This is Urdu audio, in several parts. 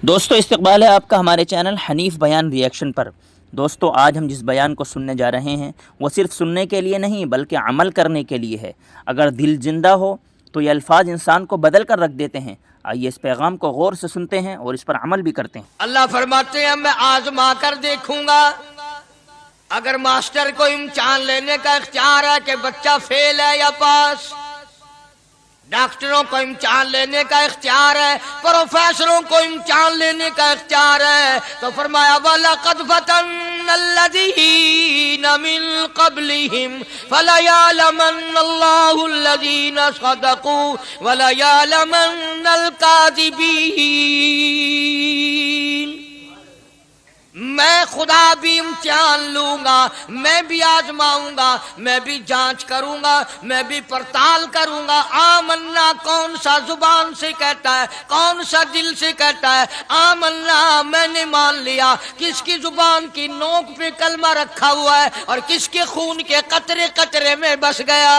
دوستو استقبال ہے آپ کا ہمارے چینل حنیف بیان ریئیکشن پر۔ دوستو آج ہم جس بیان کو سننے جا رہے ہیں وہ صرف سننے کے لیے نہیں بلکہ عمل کرنے کے لیے ہے۔ اگر دل زندہ ہو تو یہ الفاظ انسان کو بدل کر رکھ دیتے ہیں۔ آئیے اس پیغام کو غور سے سنتے ہیں اور اس پر عمل بھی کرتے ہیں۔ اللہ فرماتے ہیں میں آزما کر دیکھوں گا، اگر ماسٹر کو امتحان لینے کا اختیار ہے کہ بچہ فیل ہے یا پاس، ڈاکٹروں کو امتحان لینے کا اختیار ہے، پروفیسروں کو امتحان لینے کا اختیار ہے، تو فرمایا وَلَقَدْ فَتَنَّ الَّذِينَ مِن قَبْلِهِمْ فَلَيَعْلَمَنَّ اللَّهُ الَّذِينَ صَدَقُوا وَلَيَعْلَمَنَّ الْكَاذِبِينَ۔ میں خدا بھی امتحان لوں گا، میں بھی آزماؤں گا، میں بھی جانچ کروں گا، میں بھی پڑتال کروں گا۔ آمنا کون سا زبان سے کہتا ہے، کون سا دل سے کہتا ہے؟ آمنا میں نے مان لیا، کس کی زبان کی نوک پہ کلمہ رکھا ہوا ہے اور کس کے خون کے قطرے قطرے میں بس گیا۔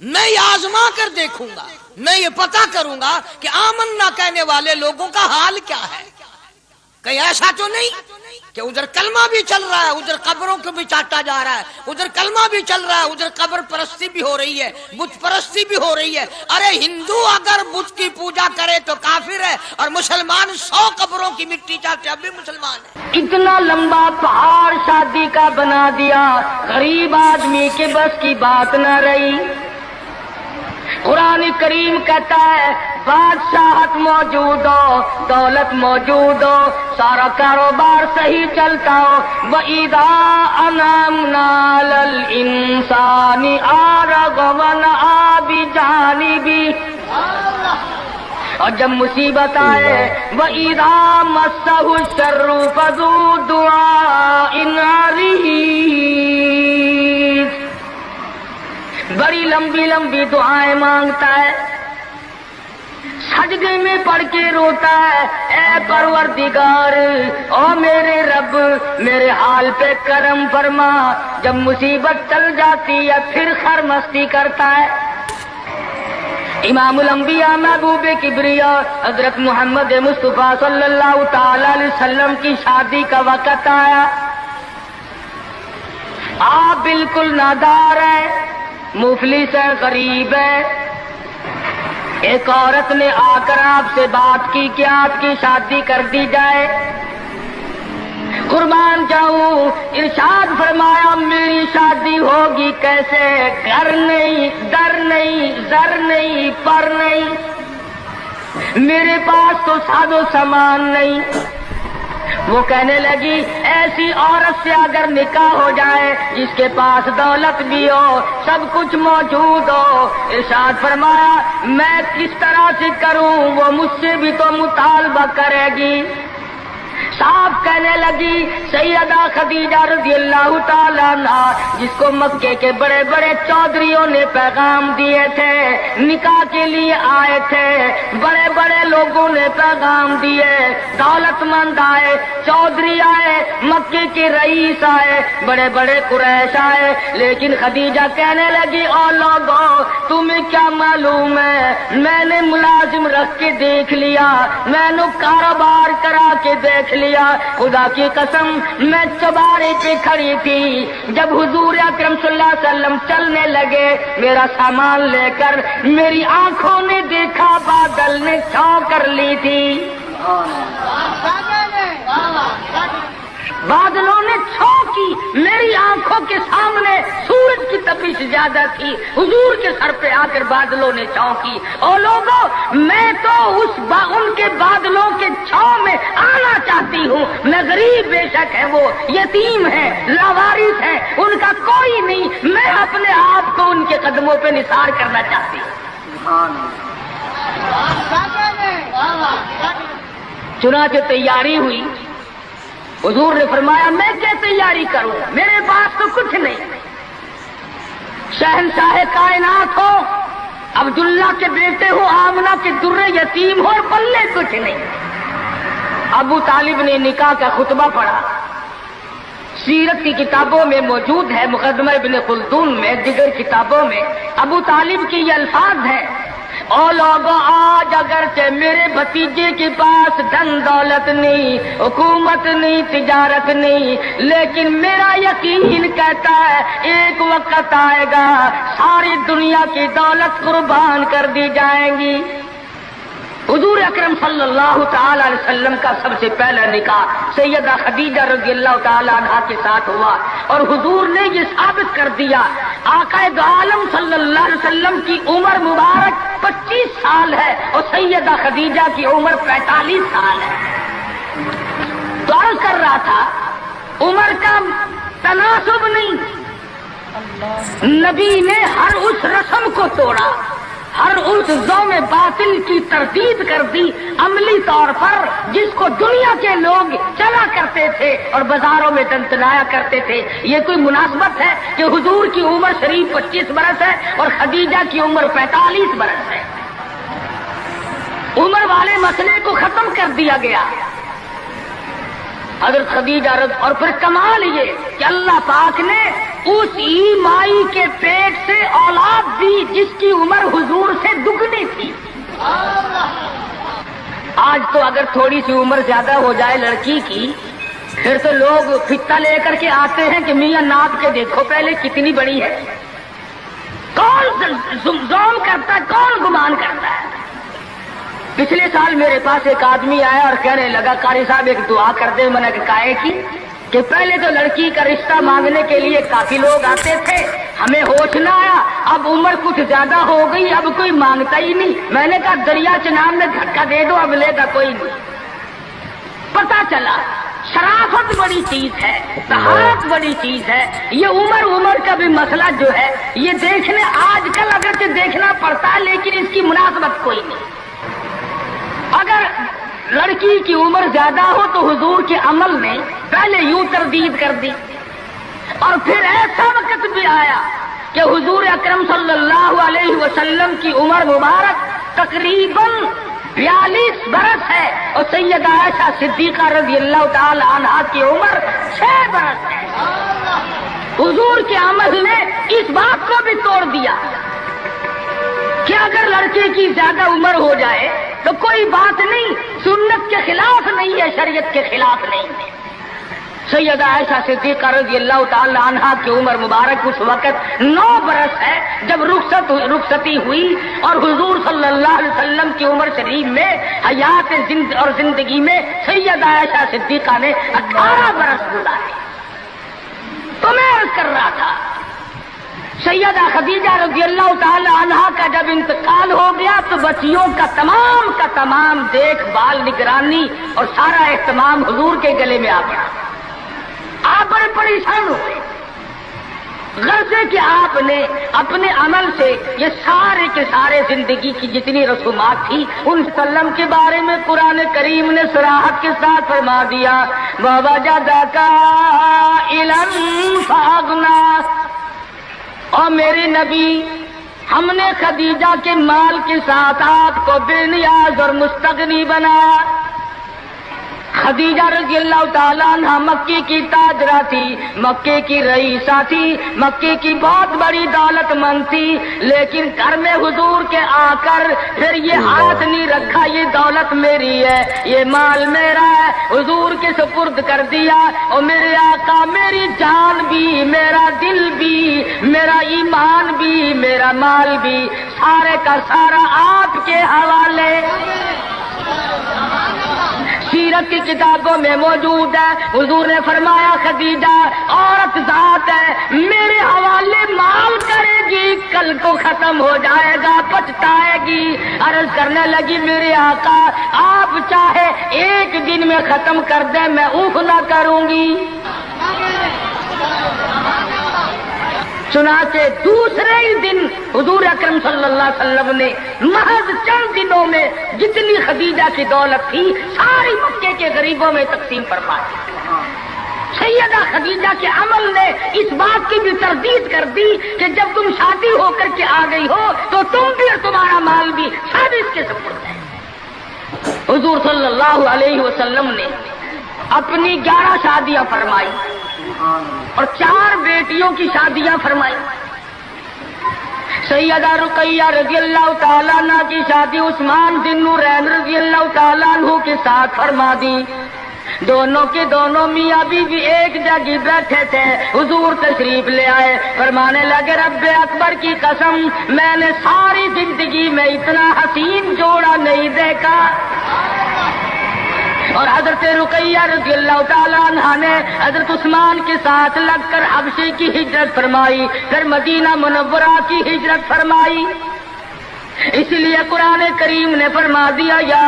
میں یہ آزما کر دیکھوں گا، میں یہ پتہ کروں گا کہ آمنا کہنے والے لوگوں کا حال کیا ہے۔ کہیں ایسا تو نہیں کہ ادھر کلمہ بھی چل رہا ہے، ادھر قبروں کو بھی چاٹا جا رہا ہے، ادھر کلمہ بھی چل رہا ہے، ادھر قبر پرستی بھی ہو رہی ہے، بت پرستی بھی ہو رہی ہے۔ ارے ہندو اگر بت کی پوجا کرے تو کافر ہے، اور مسلمان 100 قبروں کی مٹی چاٹے اب بھی مسلمان ہے۔ اتنا لمبا پہاڑ شادی کا بنا دیا، غریب آدمی کے بس کی بات نہ رہی۔ قرآن کریم کہتا ہے بادشاہت موجود ہو، دولت موجود ہو، سارا کاروبار صحیح چلتا ہو، وَإِذَا أَنْعَمْنَا عَلَى الْإِنسَانِ أَعْرَضَ وَنَأَىٰ بِجَانِبِهِ، اور جب مصیبت آئے وَإِذَا مَسَّهُ الشَّرُّ فَذُو دُعَاءٍ عَرِيضٍ، بڑی لمبی لمبی دعائیں مانگتا ہے، سجدے میں پڑھ کے روتا ہے، اے پروردگار، او میرے رب میرے حال پہ کرم فرما۔ جب مصیبت چل جاتی ہے پھر خرمستی کرتا ہے۔ امام الانبیاء محبوب کبریا حضرت محمد مصطفیٰ صلی اللہ تعالی علیہ وسلم کی شادی کا وقت آیا، آپ بالکل نادار ہیں، مفلس ہے، غریب ہے۔ ایک عورت نے آ کر آپ سے بات کی کہ آپ کی شادی کر دی جائے۔ قربان جاؤں، ارشاد فرمایا میری شادی ہوگی کیسے؟ گھر نہیں، در نہیں، زر نہیں، پر نہیں، میرے پاس تو ساز و سامان نہیں۔ وہ کہنے لگی ایسی عورت سے اگر نکاح ہو جائے جس کے پاس دولت بھی ہو، سب کچھ موجود ہو، ارشاد فرمایا میں کس طرح سے کروں؟ وہ مجھ سے بھی تو مطالبہ کرے گی۔ صاحب کہنے لگی سیدہ خدیجہ رضی اللہ تعالیٰ عنہ، جس کو مکے کے بڑے بڑے چودھریوں نے پیغام دیے تھے، نکاح کے لیے آئے تھے، بڑے بڑے لوگوں نے پیغام دیے، دولت مند آئے، چودھری آئے، مکے کے رئیس آئے، بڑے بڑے قریش آئے، لیکن خدیجہ کہنے لگی او لوگوں تمہیں کیا معلوم ہے، میں نے ملازم رکھ کے دیکھ لیا، میں نے کاروبار کرا کے دیکھ لیا، خدا کی قسم میں چوبارے پہ کھڑی تھی، جب حضور اکرم صلی اللہ علیہ وسلم چلنے لگے میرا سامان لے کر، میری آنکھوں نے دیکھا بادل نے چھاؤں کر لی تھی، بادلوں نے چھاؤں کی، میری آنکھوں کے سامنے سورج کی تپش زیادہ تھی، حضور کے سر پہ آ کر بادلوں نے چھاؤں کی۔ اور لوگوں میں تو ان کے بادلوں کے چھاؤں میں آنا چاہتی ہوں، میں غریب بے شک ہے، وہ یتیم ہے، لاوارث ہے، ان کا کوئی نہیں، میں اپنے آپ کو ان کے قدموں پہ نثار کرنا چاہتی ہوں۔ چنانچہ تیاری ہوئی، حضور نے فرمایا میں کیا تیاری کروں، میرے پاس تو کچھ نہیں۔ شہنشاہ کائنات ہو، عبداللہ کے بیٹے ہو، آمنہ کے در یتیم ہو اور پلے کچھ نہیں۔ ابو طالب نے نکاح کا خطبہ پڑھا، سیرت کی کتابوں میں موجود ہے، مقدمہ ابن خلدون میں، دیگر کتابوں میں ابو طالب کی یہ الفاظ ہیں اور لوگوں آج اگرچہ میرے بھتیجے کے پاس دھن دولت نہیں، حکومت نہیں، تجارت نہیں، لیکن میرا یقین کہتا ہے ایک وقت آئے گا ساری دنیا کی دولت قربان کر دی جائیں گی۔ حضور اکرم صلی اللہ تعالی علیہ وسلم کا سب سے پہلا نکاح سیدہ خدیجہ رضی اللہ تعالی عنہا کے ساتھ ہوا، اور حضور نے یہ ثابت کر دیا آقا دو عالم صلی اللہ علیہ وسلم کی عمر مبارک 25 سال ہے اور سیدہ خدیجہ کی عمر 45 سال ہے۔ تو عرض کر رہا تھا عمر کا تناسب نہیں، نبی نے ہر اس رسم کو توڑا، ہر اس ذوم باطل کی تردید کر دی عملی طور پر، جس کو دنیا کے لوگ چلا کرتے تھے اور بازاروں میں تنتنایا کرتے تھے۔ یہ کوئی مناسبت ہے کہ حضور کی عمر شریف 25 برس ہے اور خدیجہ کی عمر 45 برس ہے؟ عمر والے مسئلے کو ختم کر دیا گیا۔ حضرت خدیجہ اور پھر کمال یہ کہ اللہ پاک نے اس ہی مائی کے پیٹ سے اولاد دی جس کی عمر حضور سے دگنی تھی۔ آج تو اگر تھوڑی سی عمر زیادہ ہو جائے لڑکی کی، پھر تو لوگ فتا لے کر کے آتے ہیں کہ میاں ناپ کے دیکھو پہلے کتنی بڑی ہے۔ کون زوم کرتا ہے، کون گمان کرتا ہے؟ پچھلے سال میرے پاس ایک آدمی آیا اور کہنے لگا قاری صاحب ایک دعا کر دے۔ میں نے کہا کی کہ پہلے تو لڑکی کا رشتہ مانگنے کے لیے کافی لوگ آتے تھے، ہمیں ہوش نہ آیا، اب عمر کچھ زیادہ ہو گئی، اب کوئی مانگتا ہی نہیں۔ میں نے کہا دریا چناب میں دھکا دے دو، اب لے گا کوئی نہیں۔ پتا چلا شرافت بڑی چیز ہے، طہارت بڑی چیز ہے۔ یہ عمر کا بھی مسئلہ جو ہے یہ دیکھنے آج کل اگرچہ دیکھنا پڑتا ہے لیکن اس کی مناسبت کوئی نہیں۔ اگر لڑکی کی عمر زیادہ ہو تو حضور کے عمل نے پہلے یوں تردید کر دی، اور پھر ایسا وقت بھی آیا کہ حضور اکرم صلی اللہ علیہ وسلم کی عمر مبارک تقریباً 42 برس ہے اور سیدہ عائشہ صدیقہ رضی اللہ تعالی عنہا کی عمر 6 برس ہے۔ حضور کے عمل نے اس بات کو بھی توڑ دیا کہ اگر لڑکے کی زیادہ عمر ہو جائے تو کوئی بات نہیں، سنت کے خلاف نہیں ہے، شریعت کے خلاف نہیں ہے۔ سیدہ عائشہ صدیقہ رضی اللہ تعالی عنہا کی عمر مبارک اس وقت 9 برس ہے جب رخصتی ہوئی، اور حضور صلی اللہ علیہ وسلم کی عمر شریف میں حیات اور زندگی میں سیدہ عائشہ صدیقہ نے 18 برس گزارے۔ تو میں عرض کر رہا تھا سیدہ خدیجہ رضی اللہ تعالی عنہا کا جب انتقال ہو گیا تو بچیوں کا تمام دیکھ بھال، نگرانی اور سارا اہتمام حضور کے گلے میں آ گیا۔ آپ بڑے پریشان ہوئے، غرضے کہ آپ نے اپنے عمل سے یہ سارے کے سارے زندگی کی جتنی رسومات تھی ان سلم کے بارے میں قرآن کریم نے صراحت کے ساتھ فرما دیا، وَوَجَدَكَ عَائِلًا فَأَغْنَىٰ۔ اور میرے نبی، ہم نے خدیجہ کے مال کے ساتھ آپ کو بے نیاز اور مستغنی بنایا۔ خدیجہ رضی اللہ تعالیٰ عنہ مکے کی تاجرہ تھی، مکے کی رئیسہ تھی، مکے کی بہت بڑی دولت مند تھی، لیکن گھر میں حضور کے آ کر پھر یہ ہاتھ نہیں رکھا یہ دولت میری ہے، یہ مال میرا ہے، حضور کے سپرد کر دیا۔ اور میرے آقا میری جان بھی، میرا دل بھی، میرا ایمان بھی، میرا مال بھی، سارے کا سارا آپ کے حوالے۔ سیرت کی کتابوں میں موجود ہے، حضور نے فرمایا خدیجہ عورت ذات ہے، میرے حوالے مال کرے گی، کل کو ختم ہو جائے گا، پچھتائے گی۔ عرض کرنے لگی میرے آقا آپ چاہے ایک دن میں ختم کر دیں میں اوف نہ کروں گی۔ چنانچہ دوسرے ہی دن حضور اکرم صلی اللہ علیہ وسلم نے محض چند دنوں میں جتنی خدیجہ کی دولت تھی ساری مکے کے غریبوں میں تقسیم فرما دی۔ سیدہ خدیجہ کے عمل نے اس بات کی بھی تردید کر دی کہ جب تم شادی ہو کر کے آ گئی ہو تو تم بھی اور تمہارا مال بھی سب اس کے سپرد ہے۔ حضور صلی اللہ علیہ وسلم نے اپنی 11 شادیاں فرمائی اور 4 بیٹیوں کی شادیاں فرمائی۔ سیدہ رقیہ رضی اللہ تعالیٰ عنہ کی شادی عثمان ذی النورین رضی اللہ تعالیٰ عنہ کے ساتھ فرما دی. دونوں کے دونوں میاں بیوی ایک جگہ بیٹھے تھے. حضور تشریف لے آئے, فرمانے لگے رب اکبر کی قسم میں نے ساری زندگی میں اتنا حسین جوڑا نہیں دیکھا. اور حضرت رقیہ رضی اللہ تعالیٰ عنہ نے حضرت عثمان کے ساتھ لگ کر حبشے کی ہجرت فرمائی, پھر مدینہ منورہ کی ہجرت فرمائی. اس لیے قرآن کریم نے فرما دیا یا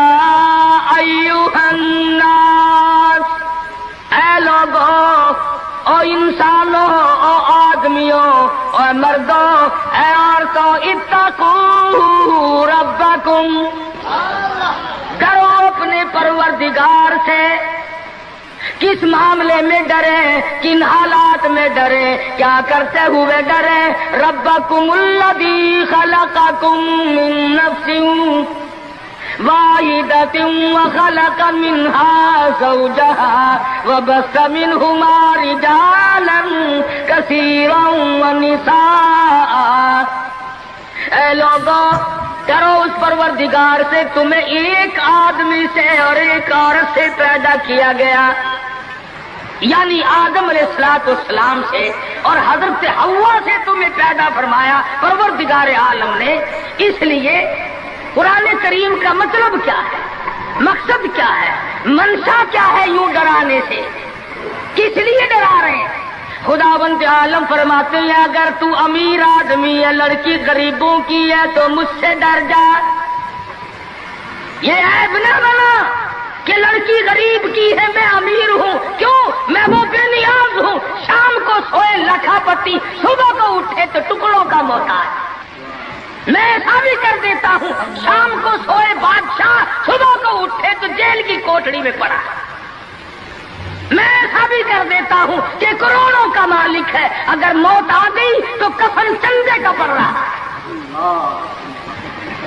ایھا الناس, اے لوگوں, او انسانوں, او آدمیوں, او مردوں, اے عورتوں, اتقوا ربکم, ڈرو اپنے پروردگار سے. کس معاملے میں ڈریں, کن حالات میں ڈریں, کیا کرتے ہوئے ڈریں؟ ربکم الذی خلقکم من نفس واحدۃ وخلق منها زوجها وبث منهما رجالا کثیرا ونساء. اے لوگوں, ڈرو اس پروردگار سے, تمہیں ایک آدمی سے اور ایک عورت سے پیدا کیا گیا, یعنی آدم علیہ السلام سے اور حضرت حوا سے تمہیں پیدا فرمایا پروردگار عالم نے. اس لیے قرآن کریم کا مطلب کیا ہے, مقصد کیا ہے, منشا کیا ہے یوں ڈرانے سے, کس لیے ڈرا رہے ہیں؟ خداوند عالم فرماتے ہیں اگر تو امیر آدمی ہے, لڑکی غریبوں کی ہے تو مجھ سے ڈر جا. یہ عیب نہ بنا کہ لڑکی غریب کی ہے, میں امیر ہوں, کیوں؟ میں وہ بے نیاز ہوں, شام کو سوئے لکھا پتی, صبح کو اٹھے تو ٹکڑوں کا محتاج. میں ایسا بھی کر دیتا ہوں, شام کو سوئے بادشاہ, صبح کو اٹھے تو جیل کی کوٹڑی میں پڑا. میں ایسا بھی کر دیتا ہوں کہ کروڑوں کا مالک ہے, اگر موت آ گئی تو کفن چندے کا پڑ رہا.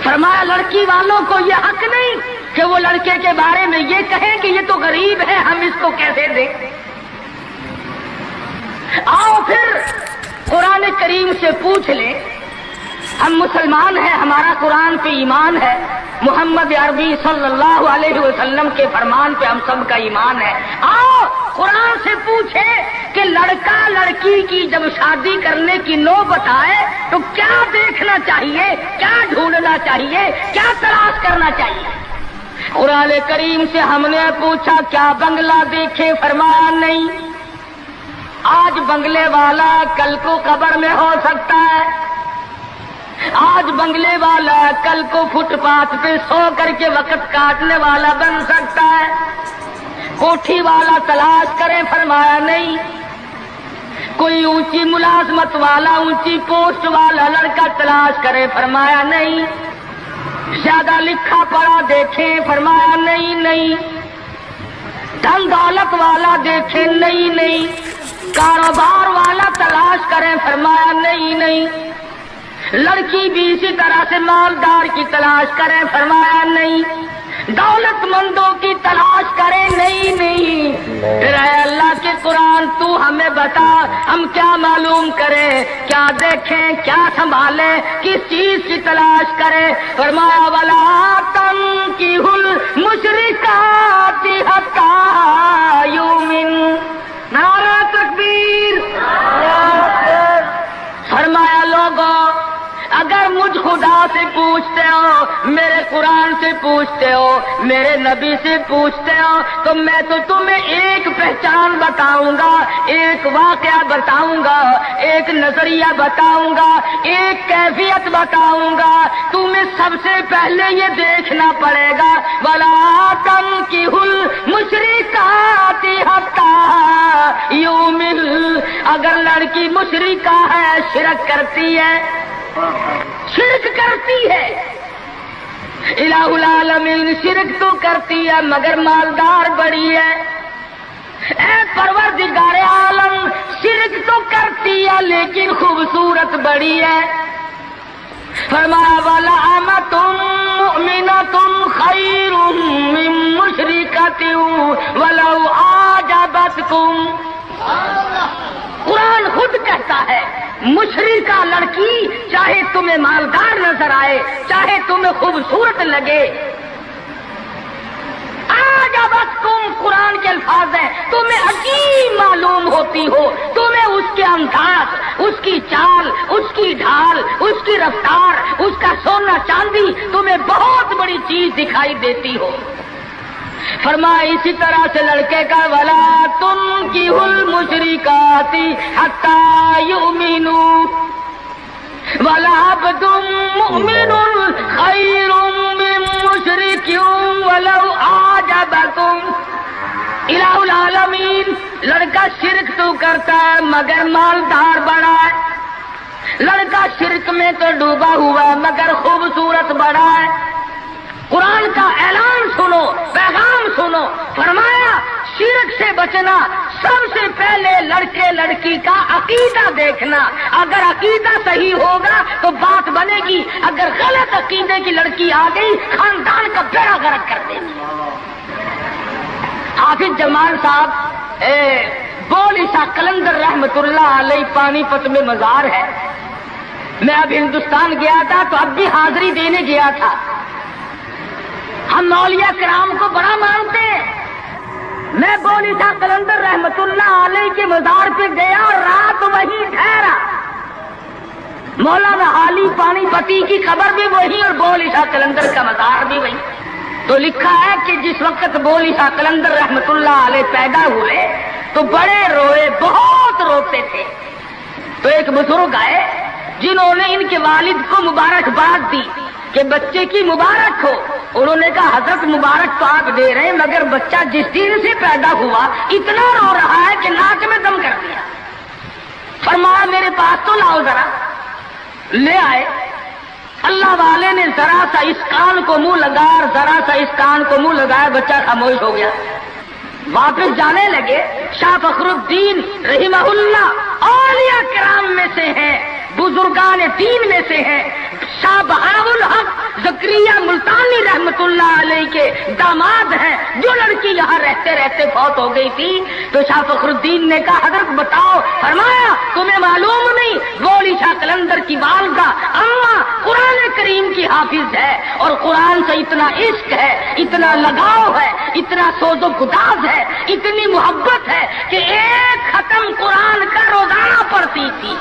فرمایا لڑکی والوں کو یہ حق نہیں کہ وہ لڑکے کے بارے میں یہ کہیں کہ یہ تو غریب ہے, ہم اس کو کیسے دیں. آؤ پھر قرآن کریم سے پوچھ لیں, ہم مسلمان ہیں, ہمارا قرآن پہ ایمان ہے, محمد عربی صلی اللہ علیہ وسلم کے فرمان پہ ہم سب کا ایمان ہے. آؤ قرآن سے پوچھے کہ لڑکا لڑکی کی جب شادی کرنے کی نوبت آئے تو کیا دیکھنا چاہیے, کیا ڈھونڈنا چاہیے, کیا تلاش کرنا چاہیے. قرآن کریم سے ہم نے پوچھا کیا بنگلہ دیکھے, فرمایا نہیں. آج بنگلے والا کل کو قبر میں ہو سکتا ہے, آج بنگلے والا کل کو فٹ پاتھ پہ سو کر کے وقت کاٹنے والا بن سکتا ہے. کوٹھی والا تلاش کرے, فرمایا نہیں. کوئی اونچی ملازمت والا, اونچی پوسٹ والا لڑکا تلاش کرے, فرمایا نہیں. زیادہ لکھا پڑھا دیکھے, فرمایا نہیں. دھن دولت والا دیکھے, نہیں. کاروبار والا تلاش کرے, فرمایا نہیں. لڑکی بھی اسی طرح سے مالدار کی تلاش کرے, فرمایا نہیں. دولت مندوں کی تلاش کرے, نہیں. پھر اے اللہ کے قرآن تو ہمیں بتا, ہم کیا معلوم کریں, کیا دیکھیں, کیا سنبھالیں, کس چیز کی تلاش کریں. فرمایا ولا تنکحوا المشرکات حتی یؤمن. نعرہ تکبیر. فرمایا لوگوں اگر مجھ خدا سے پوچھتے ہو, میرے قرآن سے پوچھتے ہو, میرے نبی سے پوچھتے ہو, تو میں تو تمہیں ایک پہچان بتاؤں گا, ایک واقعہ بتاؤں گا, ایک نظریہ بتاؤں گا, ایک کیفیت بتاؤں گا. تمہیں سب سے پہلے یہ دیکھنا پڑے گا وَلَا تَنكِحُوا الْمُشْرِكَاتِ حَتَّى يُؤْمِنَ. اگر لڑکی مشرکہ ہے, شرک کرتی ہے, الہ العالمین شرک تو کرتی ہے مگر مالدار بڑی ہے. اے پروردگار عالم شرک تو کرتی ہے لیکن خوبصورت بڑی ہے. فرمایا وَلَأَمَةٌ مُؤْمِنَةٌ خَيْرٌ مِّن مُّشْرِكَةٍ وَلَوْ أَعْجَبَتْكُمْ. قرآن خود کہتا ہے مشرکہ لڑکی چاہے تمہیں مالدار نظر آئے، چاہے تمہیں خوبصورت لگے، آج اب تم قرآن کے الفاظ ہیں، تمہیں عجیب معلوم ہوتی ہو، تمہیں اس کے انداز، اس کی چال، اس کی ڈھال، اس کی رفتار، اس کا سونا چاندی تمہیں بہت بڑی چیز دکھائی دیتی ہو۔ فرمایا اسی طرح سے لڑکے کا ولا تنکحوا المشرکات حتی یؤمنوا وَلَعَبْدٌ مُؤْمِنٌ خَيْرٌ مِّن مُّشْرِكٍ وَلَوْ أَعْجَبَكُمْ۔ الہ العالمین، لڑکا شرک تو کرتا ہے مگر مالدار بڑا ہے، لڑکا شرک میں تو ڈوبا ہوا ہے مگر خوبصورت بڑا ہے۔ قرآن کا اعلان سنو، پیغام سنو، فرمایا شرک سے بچنا، سب سے پہلے لڑکے لڑکی کا عقیدہ دیکھنا، اگر عقیدہ صحیح ہوگا تو بات بنے گی، اگر غلط عقیدے کی لڑکی آ گئی خاندان کا بیڑا غرق کر دے گی۔ حافظ جمال صاحب بول عیسیٰ قلندر رحمت اللہ علیہ پانی پت میں مزار ہے، میں اب ہندوستان گیا تھا تو اب بھی حاضری دینے گیا تھا۔ ہم اولیاء کرام کو بڑا مانتے ہیں، میں بول عیسیٰ قلندر رحمت اللہ علیہ کے مزار پہ گیا اور رات وہیں ٹھہرا۔ مولانا حالی پانی پتی کی خبر بھی وہی اور بول عیسیٰ قلندر کا مزار بھی وہی۔ تو لکھا ہے کہ جس وقت بول عیسیٰ قلندر رحمت اللہ علیہ پیدا ہوئے تو بڑے روئے، بہت روتے تھے۔ تو ایک بزرگ آئے جنہوں نے ان کے والد کو مبارکباد دی کہ بچے کی مبارک ہو۔ انہوں نے کہا حضرت مبارک تو آپ دے رہے ہیں مگر بچہ جس دن سے پیدا ہوا اتنا رو رہا ہے کہ ناک میں دم کر دیا۔ فرمایا میرے پاس تو لاؤ ذرا، لے آئے۔ اللہ والے نے ذرا سا اس کان کو منہ لگایا اور ذرا سا اس کان کو منہ لگایا، بچہ خاموش ہو گیا۔ واپس جانے لگے۔ شاہ فخر الدین رحمہ اللہ اولیاء کرام میں سے ہیں، بزرگان دین میں سے ہیں۔ شاہ بہاء الحق زکریا ملتانی رحمت اللہ علیہ کے داماد ہیں۔ جو لڑکی یہاں رہتے رہتے فوت ہو گئی تھی تو شاہ فخر الدین نے کہا حضرت بتاؤ، فرمایا تمہیں معلوم نہیں بول عیسیٰ قلندر کی والدہ اماں قرآن کریم کی حافظ ہے، اور قرآن سے اتنا عشق ہے، اتنا لگاؤ ہے، اتنا سوز و گداز ہے، اتنی محبت ہے کہ ایک ختم قرآن کا روزانہ پڑھتی تھی۔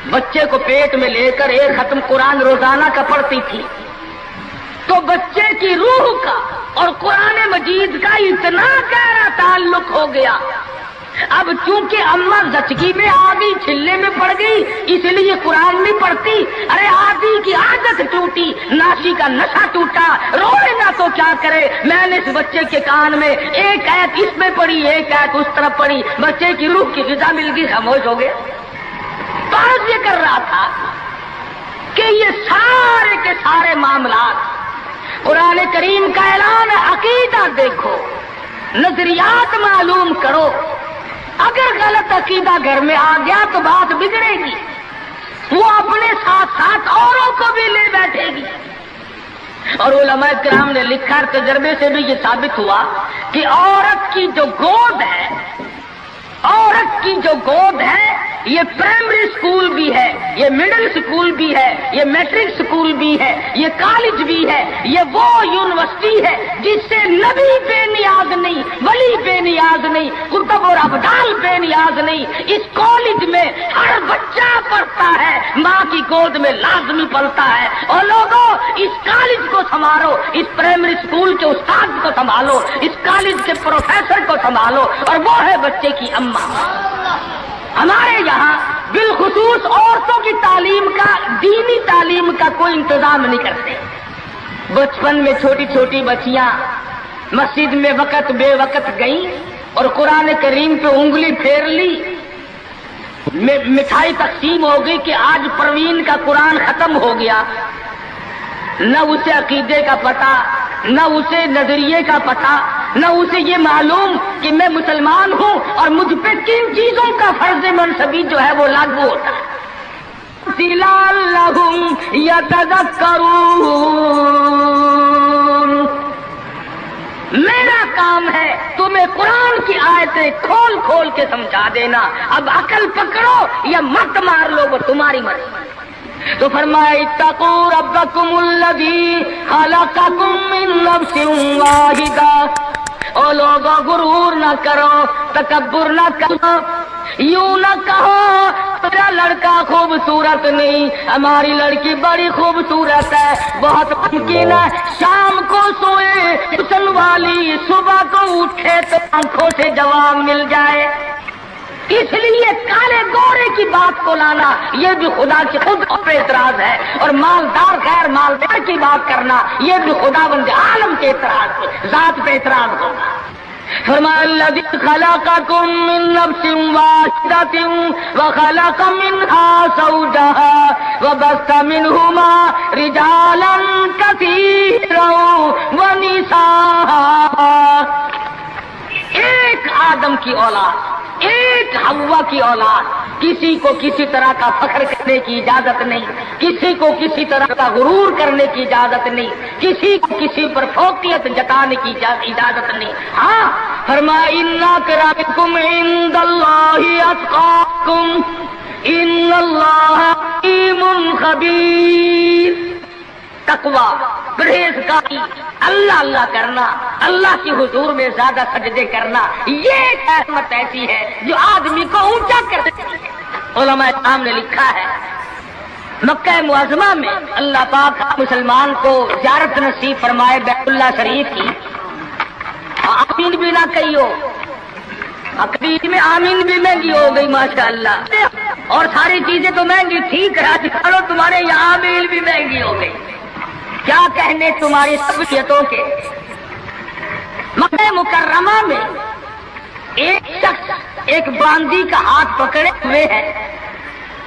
بچے کو پیٹ میں لے کر ایک ختم قرآن روزانہ کا پڑھتی تھی۔ تو بچے کی روح کا اور قرآن مجید کا اتنا گہرا تعلق ہو گیا۔ اب چونکہ اماں زچگی میں آ گئی، چھلے میں پڑ گئی، اس لیے قرآن نہیں پڑھتی۔ ارے آدھی کی عادت ٹوٹی، ناشی کا نشہ ٹوٹا، روئے نہ تو کیا کرے۔ میں نے اس بچے کے کان میں ایک آیت اس میں پڑھی، ایک آیت اس طرف پڑھی، بچے کی روح کی غذا مل گئی، خاموش ہو گئے۔ بات یہ کر رہا تھا کہ یہ سارے کے سارے معاملات قرآن کریم کا اعلان ہے، عقیدہ دیکھو، نظریات معلوم کرو۔ اگر غلط عقیدہ گھر میں آ گیا تو بات بگڑے گی، وہ اپنے ساتھ ساتھ اوروں کو بھی لے بیٹھے گی۔ اور علماء کرام نے لکھا، تجربے سے بھی یہ ثابت ہوا کہ عورت کی جو گود ہے، عورت کی جو گود ہے، یہ پرائمری سکول بھی ہے، یہ مڈل سکول بھی ہے، یہ میٹرک سکول بھی ہے، یہ کالج بھی ہے، یہ وہ یونیورسٹی ہے جس سے نبی بے نیاز نہیں، ولی بے نیاز نہیں، قطب اور ابدال بے نیاز نہیں۔ اس کالج میں ہر بچہ پڑھتا ہے، ماں کی گود میں لازمی پلتا ہے۔ اور لوگوں اس کالج کو سنبھالو، اس پرائمری سکول کے استاد کو سنبھالو، اس کالج کے پروفیسر کو سنبھالو، اور وہ ہے بچے کی اماں۔ ہمارے یہاں بالخصوص عورتوں کی تعلیم کا، دینی تعلیم کا کوئی انتظام نہیں کرتے۔ بچپن میں چھوٹی چھوٹی بچیاں مسجد میں وقت بے وقت گئیں اور قرآن کریم پہ انگلی پھیر لی، مٹھائی تقسیم ہو گئی کہ آج پروین کا قرآن ختم ہو گیا۔ نہ اسے عقیدے کا پتہ، نہ اسے نظریے کا پتہ، نہ اسے یہ معلوم کہ میں مسلمان ہوں اور مجھ پہ کن چیزوں کا فرض منصبی جو ہے وہ لاگو ہوتا ہے۔ لعلہم یتذکرون، میرا کام ہے تمہیں قرآن کی آیتیں کھول کھول کے سمجھا دینا، اب عقل پکڑو یا مت مار لو، وہ تمہاری مرضی۔ تو فرمایا اتقوا ربکم الذی خلقکم من نفس واحدہ، او لوگوں غرور نہ کرو، تکبر نہ کرو، یوں نہ کہو میرا لڑکا خوبصورت نہیں، ہماری لڑکی بڑی خوبصورت ہے، بہت ممکن ہے شام کو سوئے حسن والی صبح کو اٹھے تو آنکھوں سے جواب مل جائے۔ اس لیے کالے گورے کی بات کو لانا یہ بھی خدا کی خود پر اعتراض ہے، اور مالدار غیر مالدار کی بات کرنا یہ بھی خدا بند عالم کے اعتراض، ذات پہ اعتراض ہوگا۔ فرمایا الذی خلقکم من نفس واحدۃ وخلق منها زوجها وبث منهما رجالا کثیرا ونساء، ایک آدم کی اولاد، ایک حوا کی اولاد، کسی کو کسی طرح کا فخر کرنے کی اجازت نہیں، کسی کو کسی طرح کا غرور کرنے کی اجازت نہیں، کسی کو کسی پر فوقیت جتانے کی اجازت نہیں۔ ہاں فرمایا ان اکرمکم عند اللہ اتقاکم ان اللہ علیم خبیر۔ تقوی، پرہیزگاری، اللہ اللہ کرنا، اللہ کی حضور میں زیادہ سجدے کرنا، یہ ایک حکمت ایسی ہے جو آدمی کو اونچا کر دیتی ہے۔ علماء کرام نے لکھا ہے مکہ معظمہ میں اللہ پاک مسلمان کو زیارت نصیب فرمائے بیت اللہ شریف کی، آمین بھی نہ کہیو، عقیدے میں آمین بھی مہنگی ہو گئی ماشاءاللہ، اور ساری چیزیں تو مہنگی تھی، کراچی والوں تمہارے یہاں آمین بھی مہنگی ہو گئی، کیا کہنے تمہاری سبیتوں کے۔ مکہ مکرمہ میں ایک شخص ایک باندی کا ہاتھ پکڑے ہوئے ہے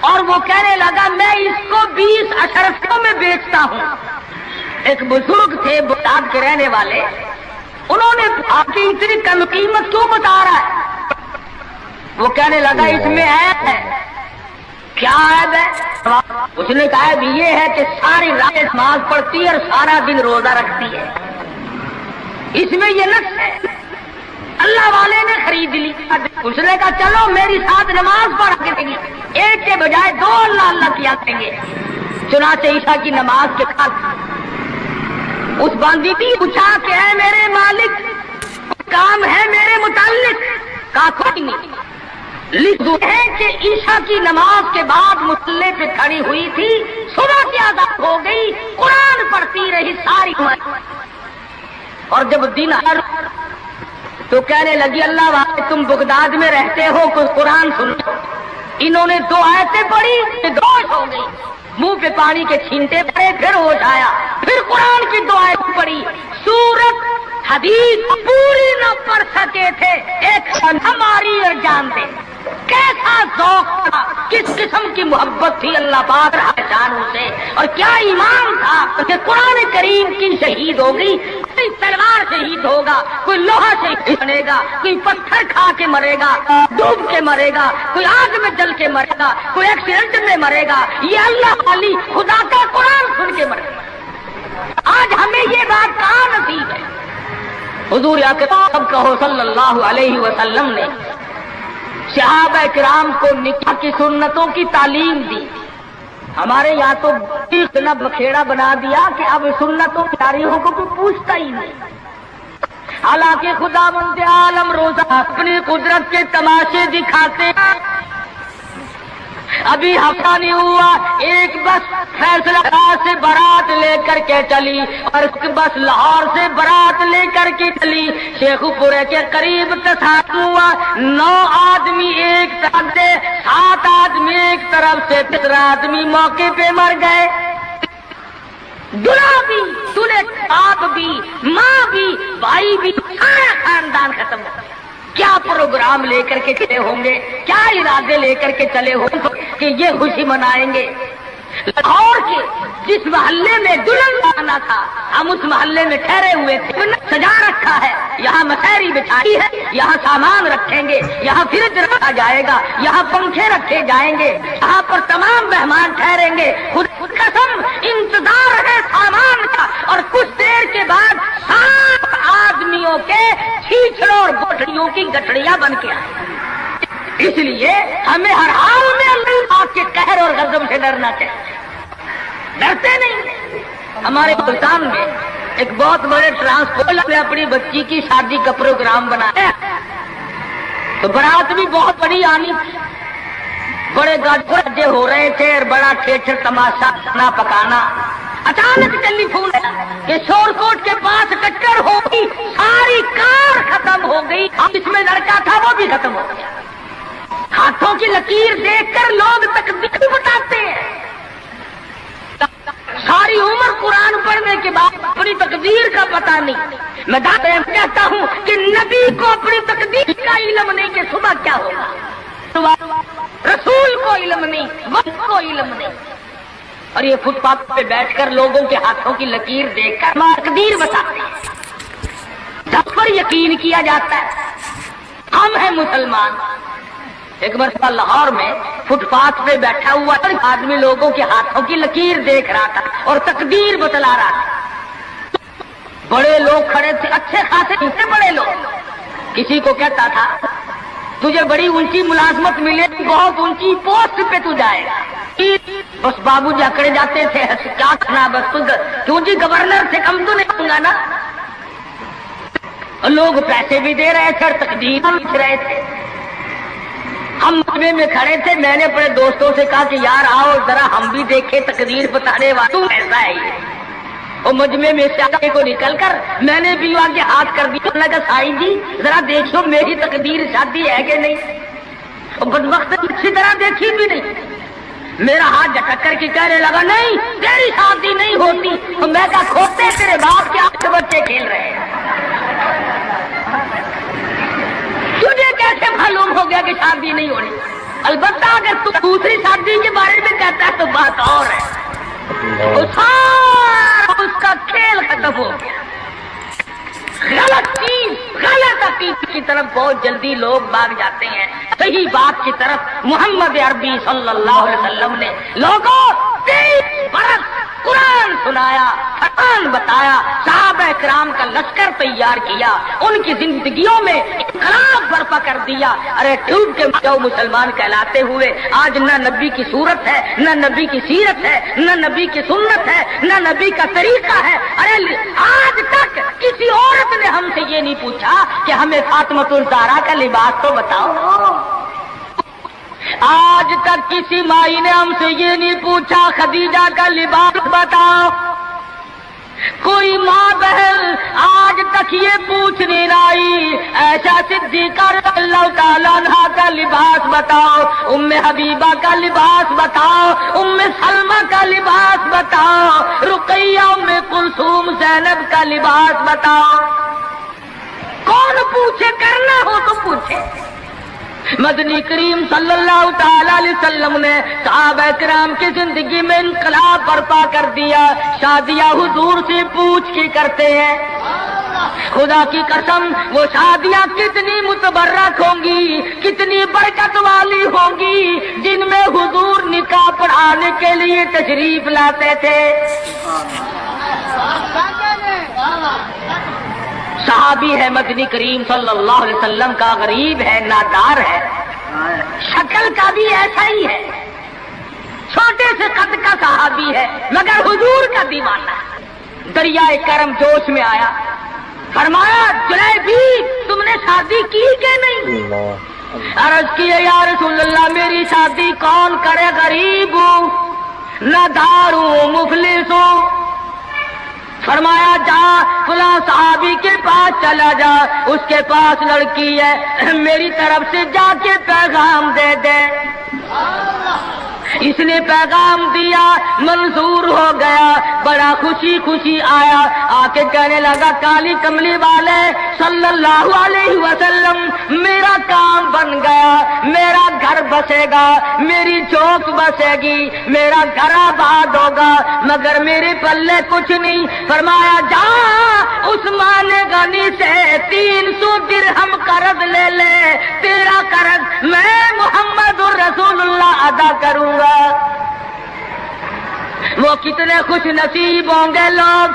اور وہ کہنے لگا میں اس کو 20 اشرفیوں میں بیچتا ہوں۔ ایک بزرگ تھے بغداد کے رہنے والے، انہوں نے آپ کی اتنی کم قیمت کیوں بتا رہا ہے؟ وہ کہنے لگا اس میں عیب ہے۔ کیا عیب ہے؟ اس نے کہا بھی یہ ہے کہ ساری رات نماز پڑھتی ہے اور سارا دن روزہ رکھتی ہے، اس میں یہ نقص ہے۔ اللہ والے نے خرید لی، اس نے کہا چلو میری ساتھ نماز پڑھ کے دیں گے، ایک کے بجائے 2 اللہ اللہ کیا کریں گے۔ چنانچہ عشاء کی نماز کے بعد اس باندی کی پوچھا کہ اے میرے مالک کام ہے میرے متعلق؟ کہا کوئی نہیں، لکھ دو ہے کہ عشاء کی نماز کے بعد مصلے پہ کھڑی ہوئی تھی، صبح کی آزاد ہو گئی، قرآن پڑھتی رہی ساری عمر، اور جب دن آیا تو کہنے لگی اللہ والے تم بغداد میں رہتے ہو، کچھ قرآن سنو۔ انہوں نے 2 آیتیں پڑھی، ہوش ہو گئی، منہ پہ پانی کے چھینٹے پڑے، پھر ہوش آیا، پھر قرآن کی 2 آیتیں پڑھی، سورت حدیث پوری نہ پڑھ سکے تھے، ایک ہماری اور جان دے۔ کیسا ذوق تھا، کس قسم کی محبت تھی اللہ پاک جانوں سے، اور کیا ایمان تھا کہ قرآن کریم کی شہید ہوگی، کوئی تلوار شہید ہوگا، کوئی لوہا شہید بنے گا، کوئی پتھر کھا کے مرے گا، ڈوب کے مرے گا، کوئی آگ میں جل کے مرے گا، کوئی ایکسیڈنٹ میں مرے گا، یہ اللہ والی خدا کا قرآن سن کے مرے گا۔ آج ہمیں یہ بات کہاں نصیب ہے؟ حضور اکرم کہو صلی اللہ علیہ وسلم نے صحابہ کرام کو نکاح کی سنتوں کی تعلیم دی، ہمارے یہاں تو اتنا بکھیڑا بنا دیا کہ اب سنتوں کی تاریخوں کو کوئی پوچھتا ہی نہیں۔ حالانکہ خدا بند عالم روزہ اپنی قدرت کے تماشے دکھاتے ہیں۔ ابھی ہفتہ نہیں ہوا ایک بس فیصلہ آباد سے بارات لے کر کے چلی اور ایک بس لاہور سے بارات لے کر کے چلی، شیخ پورے کے قریب تصادم ہوا، 9 آدمی ایک طرف سے، 7 آدمی ایک طرف سے، 3 آدمی موقع پہ مر گئے۔ دلہا بھی، دلہے باپ بھی، ماں بھی، بھائی بھی، سارا خاندان ختم ہو گیا۔ کیا پروگرام لے کر کے چلے ہوں گے، کیا ارادے لے کر کے چلے ہوں گے کہ یہ خوشی منائیں گے؟ لاہور کے جس محلے میں دلہن آنا تھا، ہم اس محلے میں ٹھہرے ہوئے تھے، سجا رکھا ہے، یہاں مسحری بچھائی ہے، یہاں سامان رکھیں گے، یہاں فریج رکھا جائے گا، یہاں پنکھے رکھے جائیں گے، یہاں پر تمام مہمان ٹھہریں گے، خود قسم انتظار ہے سامان کا، اور کچھ دیر کے بعد 7 آدمیوں کے چھیچڑوں اور گٹھڑیوں کی گٹھڑیاں بن کے آئے. اس لیے ہمیں ہر حال میں اللہ پاک کے قہر اور غضب سے ڈرنا چاہیے. ڈرتے نہیں. ہمارے ملتان میں ایک بہت بڑے ٹرانسپورٹ نے اپنی بچی کی شادی کا پروگرام بنایا تو برات بھی بہت بڑی آنی تھی. بڑے گاجے ہو رہے تھے اور بڑا ٹھیٹر تماشا کھانا پکانا. اچانک ٹیلی فون کہ شور کوٹ کے پاس ٹکر ہو گئی, ساری کار ختم ہو گئی. اب اس میں لڑکا تھا وہ بھی ختم ہو گیا. ہاتھوں کی لکیر دیکھ کر لوگ تقدیر بتاتے ہیں. ساری عمر قرآن پڑھنے کے بعد اپنی تقدیر کا پتہ نہیں. میں کہتا ہوں کہ نبی کو اپنی تقدیر کا علم نہیں کہ صبح کیا ہوگا. رسول کو علم نہیں, وقت کو علم نہیں. اور یہ فٹ پاتھ پہ بیٹھ کر لوگوں کے ہاتھوں کی لکیر دیکھ کر تقدیر بتاتے ہیں. جب پر یقین کیا جاتا ہے. ہم ہیں مسلمان. ایک مرتبہ لاہور میں فٹ پاتھ پہ بیٹھا ہوا آدمی لوگوں کے ہاتھوں کی لکیر دیکھ رہا تھا اور تقدیر بتلا رہا تھا. بڑے لوگ کھڑے تھے, اچھے خاصے بڑے لوگ. کسی کو کہتا تھا تجھے بڑی اونچی ملازمت ملے, بہت اونچی پوسٹ پہ تو جائے گا. بس بابو جی اکڑے جاتے تھے, کیا کرنا بس کیوں جی گورنر سے کم تو نہیں ہوں گا نا. لوگ پیسے بھی دے رہے تھے اور تقدیر لکھ رہے تھے. ہم مجمع میں کھڑے تھے. میں نے اپنے دوستوں سے کہا کہ یار آؤ ذرا ہم بھی دیکھیں تقدیر بتانے والا ایسا ہے. اور مجمع میں سے آگے کو نکل کر میں نے بھی آگے ہاتھ کر دیا. میں نے کہا سائی جی ذرا دیکھو میری تقدیر شادی ہے کہ نہیں. اور بدبخت اچھی طرح دیکھی بھی نہیں. میرا ہاتھ جھٹک کر کے کہنے لگا نہیں تیری شادی نہیں ہوتی. تو میں کہا کھوتے تیرے باپ کے 8 بچے کھیل رہے ہیں. تجھے کیسے معلوم ہو گیا کہ شادی نہیں ہونی. البتہ اگر تو دوسری شادی کے بارے میں کہتا ہے تو بات اور ہے. اس کا کھیل ختم ہو گیا. غلط چیز, غلط عقیدے کی طرف بہت جلدی لوگ بھاگ جاتے ہیں. صحیح بات کی طرف محمد عربی صلی اللہ علیہ وسلم نے لوگوں 23 برس قرآن سنایا, فرمان بتایا, صحابہ کرام کا لشکر تیار کیا, ان کی زندگیوں میں انقلاب برپا کر دیا. ارے ٹوٹ کے جو مسلمان کہلاتے ہوئے آج نہ نبی کی صورت ہے, نہ نبی کی سیرت ہے, نہ نبی کی سنت ہے, نہ نبی کا طریقہ ہے. ارے آج تک کسی عورت نے ہم سے یہ نہیں پوچھا کہ ہمیں فاطمۃ الزہرا کا لباس تو بتاؤ. آج تک کسی مائی نے ہم سے یہ نہیں پوچھا خدیجہ کا لباس بتاؤ. کوئی ماں بہن آج تک یہ پوچھ نہیں رہی ایسا صدیقہ رضی اللہ تعالیٰ عنہا کا لباس بتاؤ, ام حبیبہ کا لباس بتاؤ, ام سلمہ کا لباس بتاؤ, رقیہ, ام کلثوم, زینب کا لباس بتاؤ. کون پوچھے, کرنا ہو تو پوچھے. مدنی کریم صلی اللہ تعالی علیہ وسلم نے صحابہ کرام کی زندگی میں انقلاب برپا کر دیا. شادیاں حضور سے پوچھ کے کرتے ہیں. خدا کی قسم وہ شادیاں کتنی متبرک ہوں گی, کتنی برکت والی ہوں گی جن میں حضور نکاح پڑھانے کے لیے تشریف لاتے تھے. صحابی ہے مدنی کریم صلی اللہ علیہ وسلم کا, غریب ہے, نادار ہے, شکل کا بھی ایسا ہی ہے, چھوٹے سے قد کا صحابی ہے مگر حضور کا دیوانہ. دریائے کرم جوش میں آیا, فرمایا جلیبی تم نے شادی کی کہ نہیں؟ عرض کیے یا رسول اللہ میری شادی کون کرے, غریب ہوں, نادار ہوں, مفلس ہوں. فرمایا جا فلاں صحابی کے پاس چلا جا, اس کے پاس لڑکی ہے, میری طرف سے جا کے پیغام دے دے. اس نے پیغام دیا, منظور ہو گیا, بڑا خوشی خوشی آیا, آ کے کہنے لگا کالی کملی والے صلی اللہ علیہ وسلم میرا کام بن گیا, میرا گھر بسے گا, میری چوک بسے گی, میرا گھر آباد ہوگا, مگر میرے پلے کچھ نہیں. فرمایا جا عثمان غنی سے 300 درہم قرض لے لے, تیرا قرض میں محمد الرسول اللہ ادا کروں گا. وہ کتنے خوش نصیب ہوں گے لوگ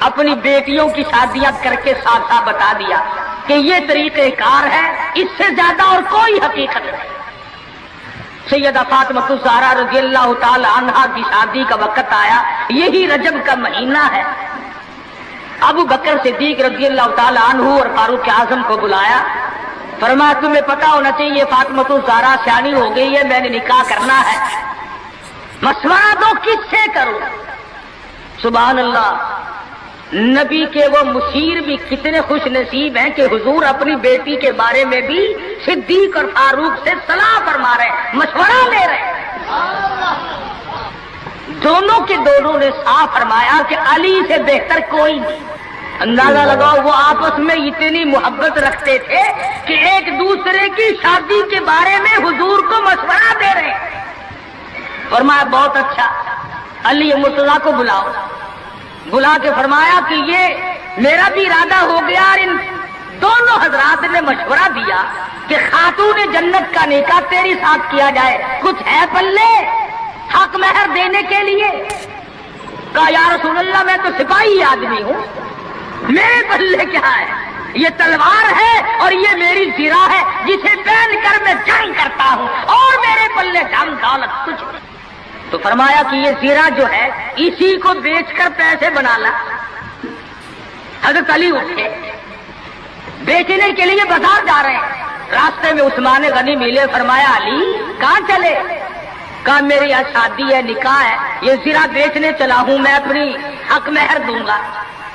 اپنی بیٹیوں کی شادیاں کر کے صاف صاف بتا دیا کہ یہ طریقہ کار ہے، اس سے زیادہ اور کوئی حقیقت نہیں۔ سیدہ فاطمہ الزہرا رضی اللہ تعالی عنہا کی شادی کا وقت آیا، یہی رجب کا مہینہ ہے۔ ابو بکر صدیق رضی اللہ تعالی عنہ اور فاروق اعظم کو بلایا، فرمایا تمہیں پتا ہونا چاہیے فاطمہ الزہرا سیانی ہو گئی ہے، میں نے نکاح کرنا ہے، مشورہ دو کس سے کروں۔ سبحان اللہ، نبی کے وہ مشیر بھی کتنے خوش نصیب ہیں کہ حضور اپنی بیٹی کے بارے میں بھی صدیق اور فاروق سے صلاح فرما رہے ہیں، مشورہ لے رہے ہیں۔ دونوں کے دونوں نے صاف فرمایا کہ علی سے بہتر کوئی نہیں۔ اندازہ لگاؤ وہ آپس میں اتنی محبت رکھتے تھے کہ ایک دوسرے کی شادی کے بارے میں حضور کو مشورہ دے رہے ہیں۔ فرمایا بہت اچھا، علی مرتضیٰ کو بلاؤ۔ بلا کے فرمایا کہ یہ میرا بھی ارادہ ہو گیا، اور ان دونوں حضرات نے مشورہ دیا کہ خاتون جنت کا نکاح تیری ساتھ کیا جائے، کچھ ہے پلے حق مہر دینے کے لیے؟ کہا یا رسول اللہ میں تو سپاہی آدمی ہوں، میرے پلے کیا ہے؟ یہ تلوار ہے اور یہ میری زرہ ہے جسے پہن کر میں جنگ کرتا ہوں، اور میرے پلے دھن دولت کچھ نہیں۔ تو فرمایا کہ یہ زیرہ جو ہے اسی کو بیچ کر پیسے بنا لا۔ حضرت علی اٹھے، بیچنے کے لیے بازار جا رہے ہیں، راستے میں عثمان غنی ملے، فرمایا علی کہاں چلے؟ کہا میری آج شادی ہے، نکاح ہے، یہ زیرہ بیچنے چلا ہوں، میں اپنی حق مہر دوں گا۔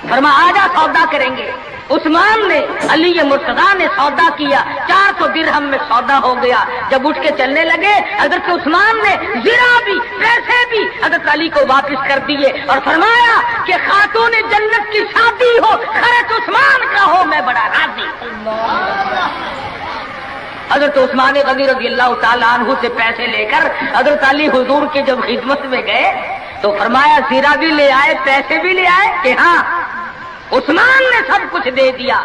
فرمایا آجا سودا کریں گے۔ عثمان نے، علی مرتضیٰ نے سودا کیا، 400 درہم میں سودا ہو گیا۔ جب اٹھ کے چلنے لگے حضرت عثمان نے زرہ بھی پیسے بھی حضرت علی کو واپس کر دیے اور فرمایا کہ خاتون جنت کی شادی ہو، خرچ عثمان کا ہو، میں بڑا راضی ہوں۔ حضرت عثمان غنی رضی اللہ تعالیٰ عنہ سے پیسے لے کر حضرت علی حضور کی جب خدمت میں گئے تو فرمایا زرہ بھی لے آئے، پیسے بھی لے آئے؟ کہ ہاں۔ عثمان نے سب کچھ دے دیا۔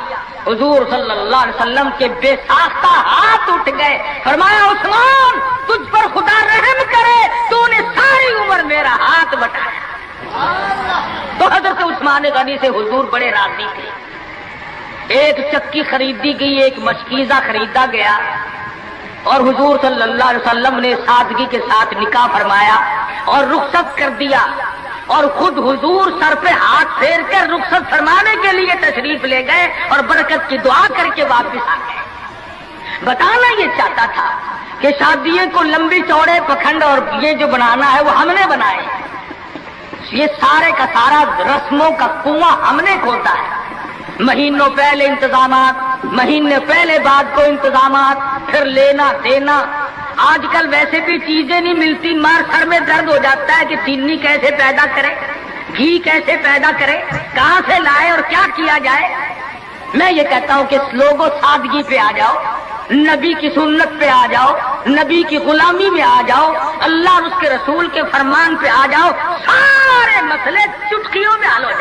حضور صلی اللہ علیہ وسلم کے بے ساختہ ہاتھ اٹھ گئے، فرمایا عثمان تجھ پر خدا رحم کرے، تو نے ساری عمر میرا ہاتھ بٹایا۔ تو حضرت عثمان غنی سے حضور بڑے راضی تھے۔ ایک چکی خریدی گئی، ایک مشکیزہ خریدا گیا، اور حضور صلی اللہ علیہ وسلم نے سادگی کے ساتھ نکاح فرمایا اور رخصت کر دیا، اور خود حضور سر پہ ہاتھ پھیر کر رخصت فرمانے کے لیے تشریف لے گئے اور برکت کی دعا کر کے واپس آ گئے۔ بتانا یہ چاہتا تھا کہ شادیوں کو لمبی چوڑے پکھنڈ اور یہ جو بنانا ہے وہ ہم نے بنائے، یہ سارے کا سارا رسموں کا کنواں ہم نے کھودا ہے۔ مہینوں پہلے انتظامات، مہینے پہلے بعد کو انتظامات، پھر لینا دینا۔ آج کل ویسے بھی چیزیں نہیں ملتی، مار سر میں درد ہو جاتا ہے کہ چینی کیسے پیدا کرے، گھی کیسے پیدا کرے، کہاں سے لائے اور کیا کیا جائے۔ میں یہ کہتا ہوں کہ لوگوں سادگی پہ آ جاؤ، نبی کی سنت پہ آ جاؤ، نبی کی غلامی میں آ جاؤ، اللہ اور اس کے رسول کے فرمان پہ آ جاؤ، سارے مسئلے چٹکیوں میں حل ہو جائیں۔